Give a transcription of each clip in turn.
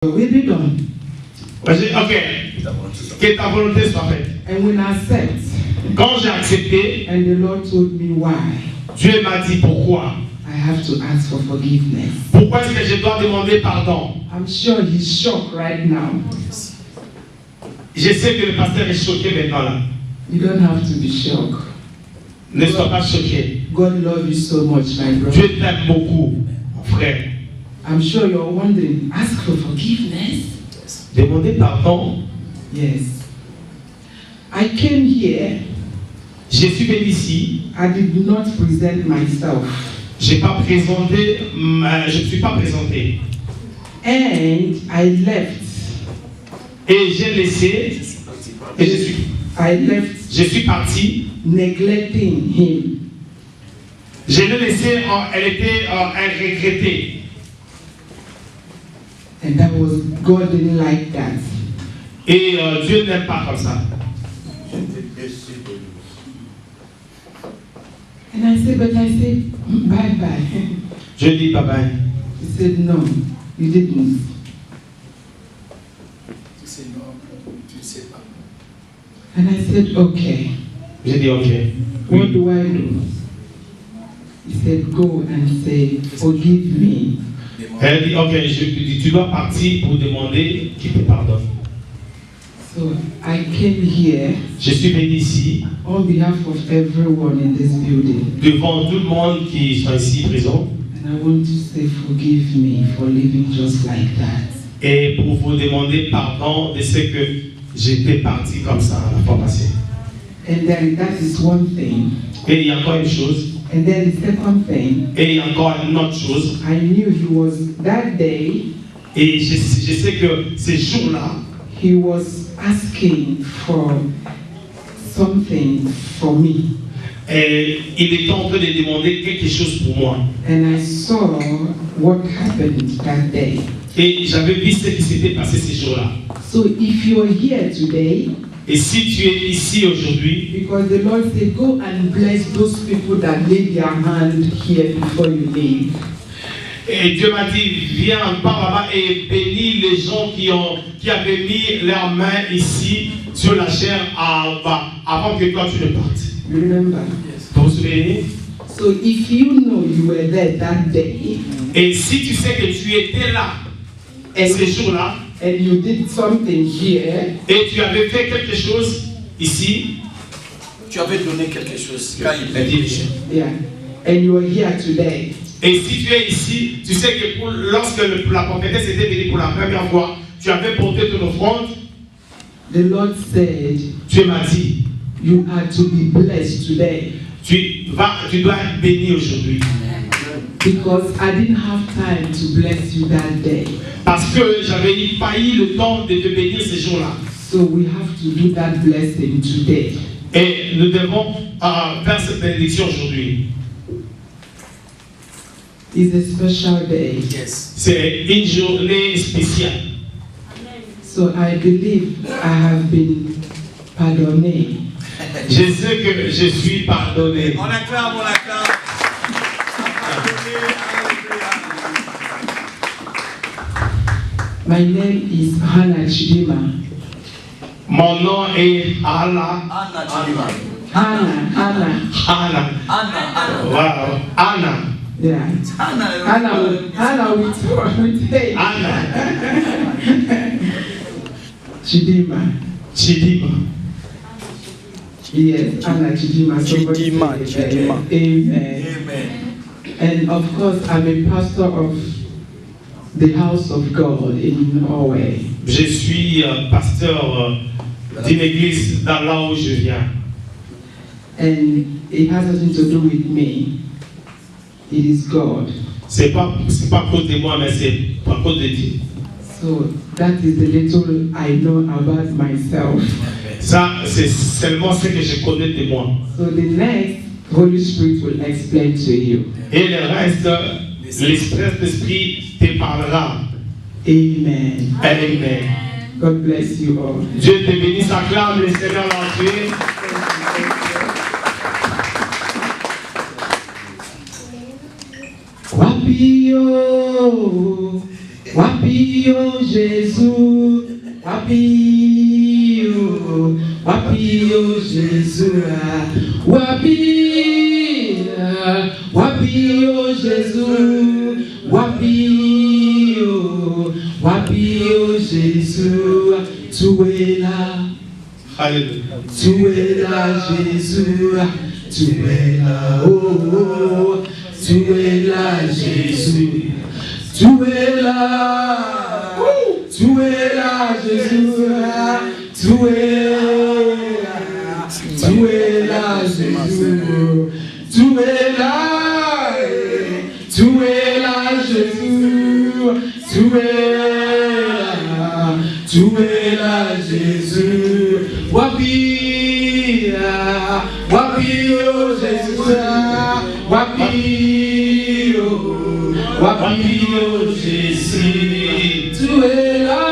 Will be done. Ok. Que ta volonté soit faite. And when I accept, Quand j'ai accepté, and the Lord told me why, Dieu m'a dit pourquoi. I have to ask for forgiveness. Pourquoi est-ce que je dois demander pardon? I'm sure he's shocked right now. Je sais que le pasteur est choqué maintenant là. You don't have to be shocked. Ne sois pas choqué. God loves you so much, my brother. Dieu t'aime beaucoup, mon frère. I'm sure you're wondering, ask for forgiveness? Demander pardon. Yes. I came here. Je suis venu ici. I did not present myself. Je ne suis pas présenté. And I left. Et j'ai laissé. Et je suis parti. Neglecting him. Je l'ai laissé, elle était regrettée. And that was, God didn't like that. Et Dieu n'aime pas comme ça. And I said, bye bye. Je dis bye bye. He said, no, you didn't. Tu sais non, tu ne sais pas. And I said, okay. J'ai dit ok. What do I do? He said, go and say, forgive me. Elle dit ok, tu dois partir pour demander qu'il te pardonne. So I came here Je suis venu ici on behalf of everyone in this building. devant tout le monde qui sont ici présent And I want to say, forgive me for living just like that. et pour vous demander pardon de ce que j'étais parti comme ça la fois passée. And then that is one thing. Et il y a encore une chose. And then the second thing, Et il y a encore une autre chose. I knew he was, that day, Et je sais que ces jours-là, he was asking for something for me. et il était en train de demander quelque chose pour moi. And I saw what happened that day. Et j'avais vu ce qui s'était passé ces jours-là. So if you're here today, Et si tu es ici aujourd'hui, because the Lord said, go and bless those people that laid their hand here before you leave. et Dieu m'a dit, viens par là-bas et bénis les gens qui avaient mis leurs mains ici sur la chair avant que toi tu ne partes. You remember? Vous vous souvenez? So if you know you were there that day, Et si tu sais que tu étais là, ces jours-là, and you did something here, et tu avais fait quelque chose ici, Tu avais donné quelque chose quand il elle dit, yeah, and you are here today, et si tu es ici, tu sais que lorsque la prophétesse était venue pour la première fois, tu avais porté ton offrande, the Lord said, Dieu m'a dit, you are to be blessed today. tu dois être béni aujourd'hui. Because I didn't have time to bless you that day. Parce que j'avais pas eu le temps de te bénir ces jours-là. So we have to do that blessing today. Et nous devons faire cette bénédiction aujourd'hui. It's a special day. Yes. C'est une journée spéciale. So I believe I have been pardoned. Je sais que je suis pardonné. On acclame, on acclame. My name is Hannah Chidima. Mon nom est Anna. Anna Chidima. Hannah. Wow. Anna. Yeah. Hannah with H. Anna. Chidima. Chidima. Yes, Hannah Chidima. Chidima. Amen. Amen. And of course, I'm a pastor of the house of God in Norway. Je suis pasteur d'une église dans là où je viens. And it has nothing to do with me. It is God. C'est pas à cause de moi, mais c'est à cause de Dieu. So that is the little I know about myself. Ça, c'est seulement ce que je connais de moi. So the next, Holy Spirit will explain to you. Et le reste, l'Esprit te parlera. Amen. Amen. God bless you all. Dieu te bénisse, acclame le Seigneur l'entier. Wapio Wapi oh Jésus, wapi oh Jésus, wapi oh Jésus, wapi oh Jésus, tu es là. Alléluia. Tu es là, Jésus, tu es là, oh, tu es là, Jésus, tu es là, tu es là, Jésus, tu es là, Jésus, tu es là, tu es là, Jésus, tu es là, Jésus. Wapi oh Jésus, wapi oh Jésus, tu es là,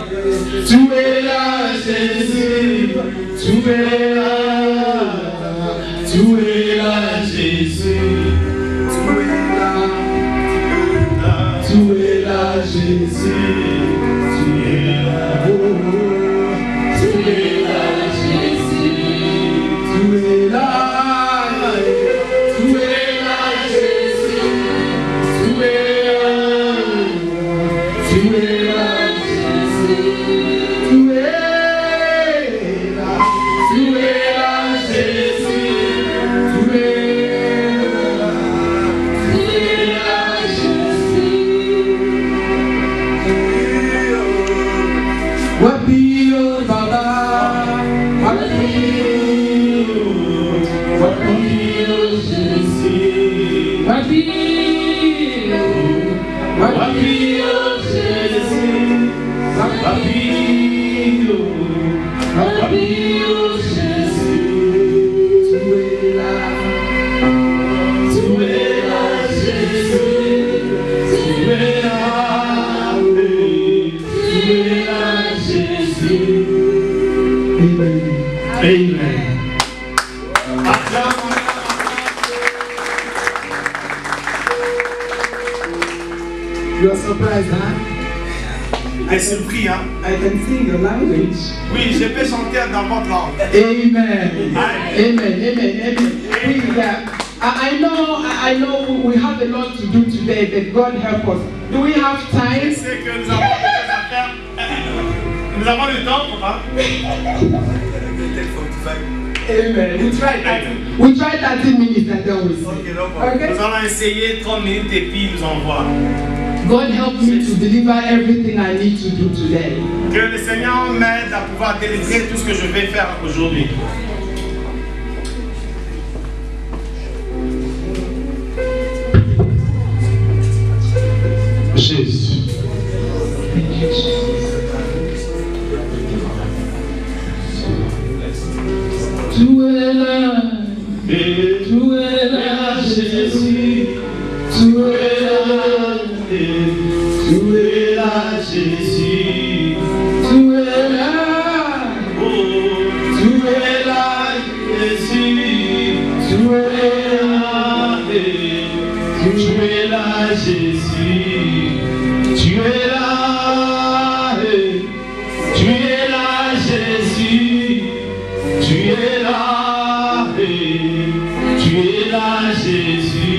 Jésus, tu es là, Jésus, tu es là, Jésus, tu es là, oh. Tu es là, Jésus, tu es là, Jésus, tu es là, Jésus, tu es là, Jésus, tu es là, Jésus. Wapi oh Baba, wapi oh Jésus, wapi oh Jésus, wapi oh Jésus, tu es là, Jésus, tu es là, Jésus. Amen. Amen. You are surprised, huh? Elle se prie, hein? I can sing your language. Oui, je peux chanter dans votre langue. Amen. Amen. I know we have a lot to do today, but God help us. Do we have Je time? sais que nous avons des choses à faire. Nous avons le temps, papa. Amen. We try 30 minutes and then we sing. Okay? Nous allons essayer 30 minutes et puis nous envoie. God help me to deliver everything I need to do today. Que le Seigneur m'aide à pouvoir délivrer tout ce que je vais faire aujourd'hui. Jésus. Tu es là, Jésus, tu es là, Jésus, tu es là, tu es là, Jésus, tu es là, Jésus, tu es là, Jésus, tu es là, Jésus,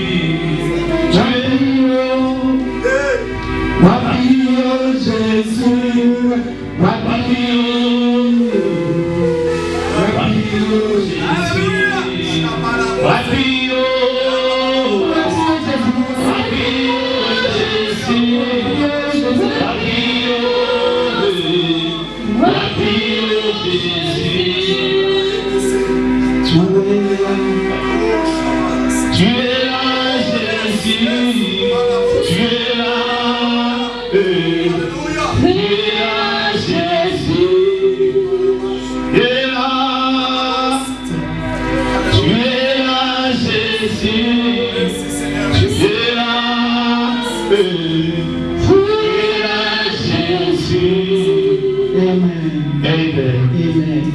wapi oh Jésus, wapi oh Jésus, wapi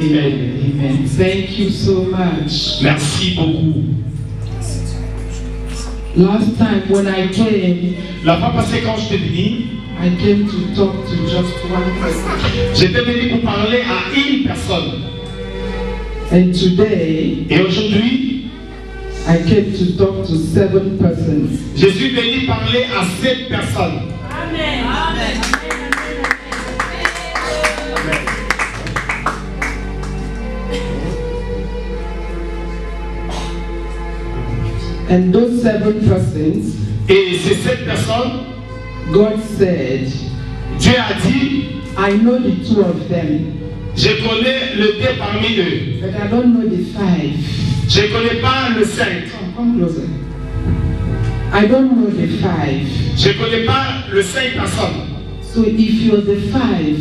Amen. Thank you so much. Merci beaucoup. Last time when I came, La fois passée quand je t'ai venu, I came to talk to just one person. J'étais venu pour parler à une personne. And today, Et aujourd'hui, I came to talk to 7 persons. je suis venu parler à 7 personnes. Amen. Amen. And those 7 persons, Et ces 7 personnes, God said, Dieu a dit, I know the 2 of them, je connais le 2 parmi eux. but I don't know the 5. Je ne connais pas le 5. Come closer. I don't know the 5. Je ne connais pas le 5 personnes. So if you're the 5,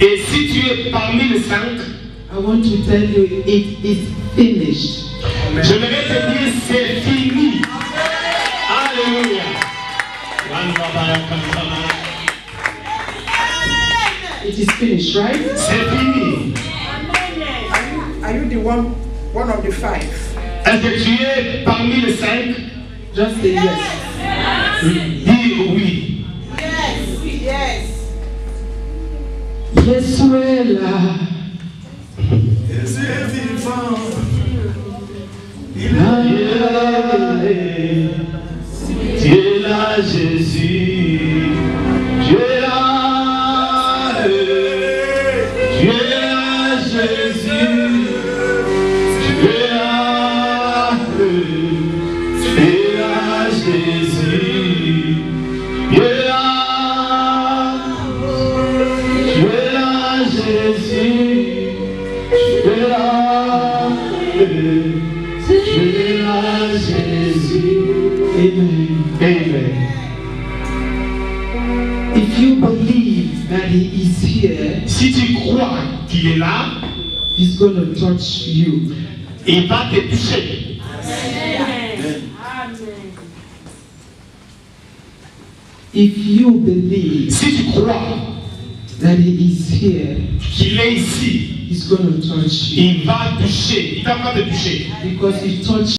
Et si tu es parmi les 5, I want to tell you it is finished. j'aimerais te dire c'est fini. Alléluia. It is finished, right? C'est fini. Are you the one of the 5? Est-ce que tu es parmi les 5? Just say yes. Dis oui. Yes. Yesu est là. Jésus est vivant. Tu es là, Jésus. Tu es là. Tu es là, Jésus. Tu es là. Tu es là, Jésus. Tu es là. Tu es là, Jésus. Tu es là. Tu es là, Jésus. Amen. Amen. If you believe that He is here, Si tu crois qu'il est là, He's going to touch you. il va te toucher. If you believe Si tu crois that He is here, qu'il est ici, He's going to touch you. il va toucher. Il va pas te toucher. Because He touched